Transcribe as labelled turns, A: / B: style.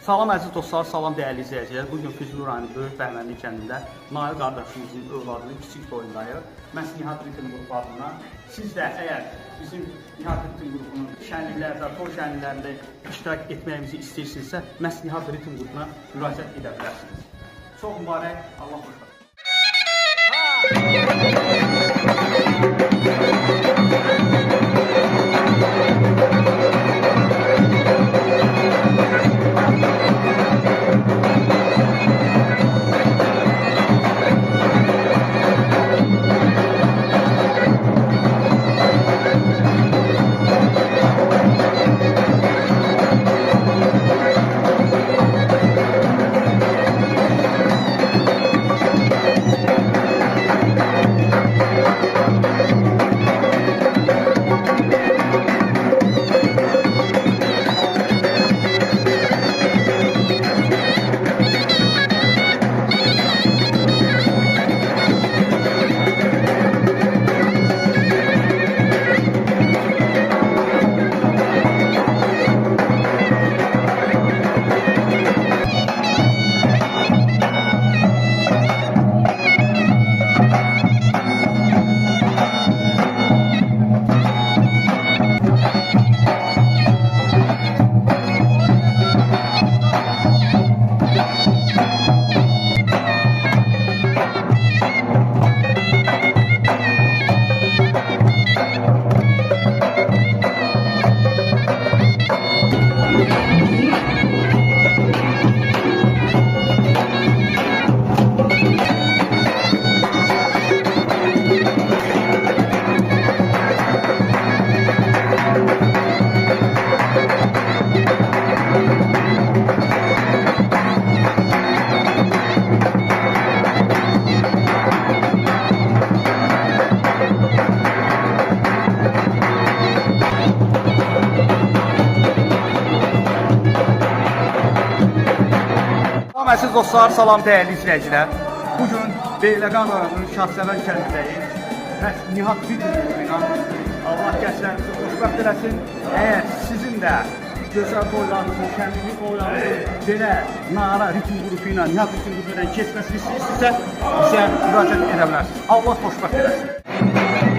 A: Salam əziz dostlar, salam dəyərli izləyicilər. Bugün Füzuli rayonu Böyük Bəhmənli kəndində Nail qardaşımızın övladının kiçik toyundayıq. Məhz Nihat Ritim qrupu adına. Siz də əgər bizim Nihat Ritim qrupunun şənliklərdə, toy şənliklərində iştirak etməyimizi istəyirsinizsə, məhz Nihat Ritim qrupuna müraciət edə bilərsiniz. Çox mübarək, Allah xoşbəxt. Salam əziz dostlar, salam dəyərli izləyicilər. Bugün Beyləqan rayonunun Şahsevən kəndindəyik. Məhz Nihat Ritim qrupu ilə Allah gənclərinizi xoşbəxt eləsin. Əgər sizin də gözəl toylarınızın, kəndini toylarınızın belə Nara Ritim qrupu ilə, Nihat Ritim qrupu ilə keçməsini istəyirsinizsə, bizə müraciət edə bilərsiniz. Allah xoşbəxt eləsin.